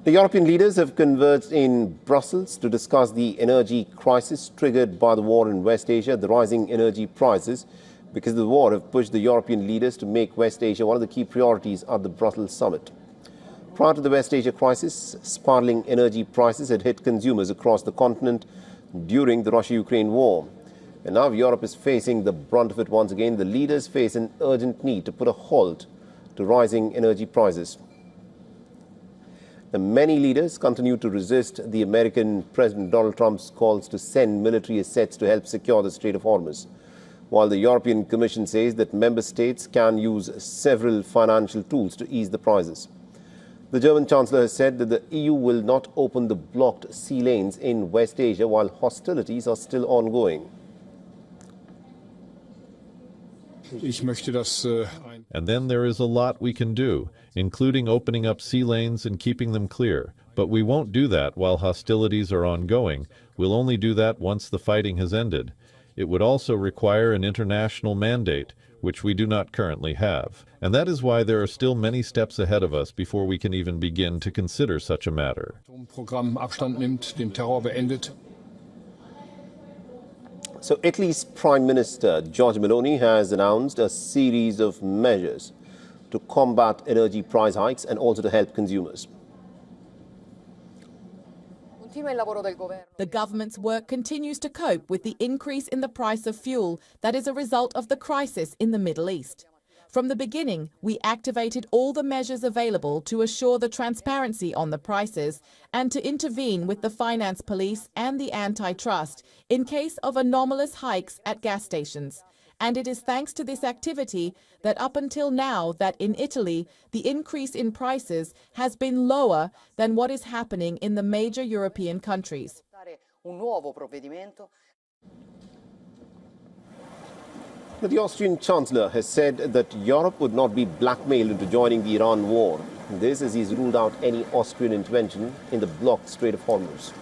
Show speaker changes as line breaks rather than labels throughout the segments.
The European leaders have converged in Brussels to discuss the energy crisis triggered by the war in West Asia. The rising energy prices because of the war have pushed the European leaders to make West Asia one of the key priorities at the Brussels summit. Prior to the West Asia crisis, spiraling energy prices had hit consumers across the continent during the Russia-Ukraine war. And now Europe is facing the brunt of it once again. The leaders face an urgent need to put a halt to rising energy prices. Many leaders continue to resist the American President Donald Trump's calls to send military assets to help secure the Strait of Hormuz, while the European Commission says that member states can use several financial tools to ease the prices. The German Chancellor has said that the EU will not open the blocked sea lanes in West Asia while hostilities are still ongoing.
And then there is a lot we can do, including opening up sea lanes and keeping them clear. But we won't do that while hostilities are ongoing. We'll only do that once the fighting has ended. It would also require an international mandate, which we do not currently have. And that is why there are still many steps ahead of us before we can even begin to consider such a matter.
So Italy's Prime Minister Giorgia Meloni has announced a series of measures to combat energy price hikes and also to help consumers.
The government's work continues to cope with the increase in the price of fuel that is a result of the crisis in the Middle East. From the beginning, we activated all the measures available to assure the transparency on the prices and to intervene with the finance police and the antitrust in case of anomalous hikes at gas stations. And it is thanks to this activity that up until now that in Italy, the increase in prices has been lower than what is happening in the major European countries.
The Austrian Chancellor has said that Europe would not be blackmailed into joining the Iran war. This as he's ruled out any Austrian intervention in the blocked Strait of Hormuz.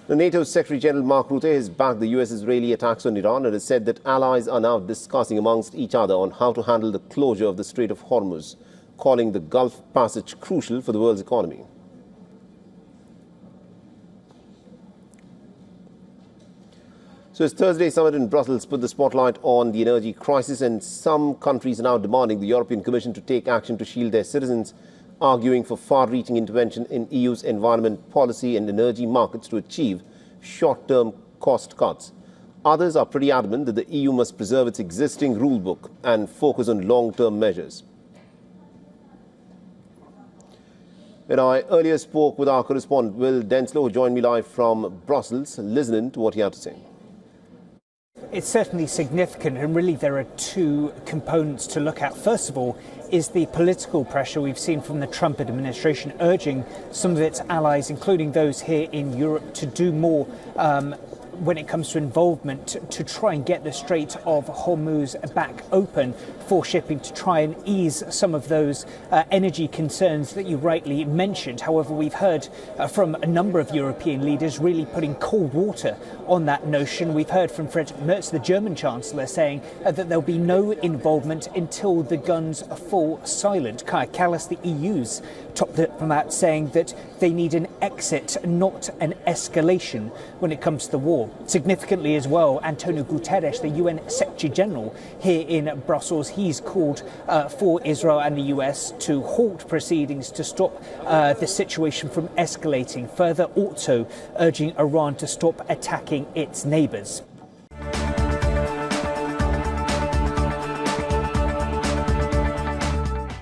The NATO Secretary General Mark Rutte has backed the US-Israeli attacks on Iran and has said that allies are now discussing amongst each other on how to handle the closure of the Strait of Hormuz, calling the Gulf Passage crucial for the world's economy. So as Thursday's summit in Brussels put the spotlight on the energy crisis, and some countries are now demanding the European Commission to take action to shield their citizens, arguing for far-reaching intervention in EU's environment policy and energy markets to achieve short-term cost cuts. Others are pretty adamant that the EU must preserve its existing rulebook and focus on long-term measures. And I earlier spoke with our correspondent Will Denslow, who joined me live from Brussels. Listen to what he had to say.
It's certainly significant, and really there are two components to look at. First of all is the political pressure we've seen from the Trump administration urging some of its allies, including those here in Europe, to do more when it comes to involvement to try and get the Strait of Hormuz back open for shipping, to try and ease some of those energy concerns that you rightly mentioned. However, we've heard from a number of European leaders really putting cold water on that notion. We've heard from Friedrich Merz, the German Chancellor, saying that there'll be no involvement until the guns fall silent. Kaja Kallas, the EU's top diplomat, saying that they need an exit, not an escalation when it comes to the war. Significantly as well, Antonio Guterres, the UN Secretary General here in Brussels, he's called for Israel and the US to halt proceedings to stop the situation from escalating further, also urging Iran to stop attacking its neighbours.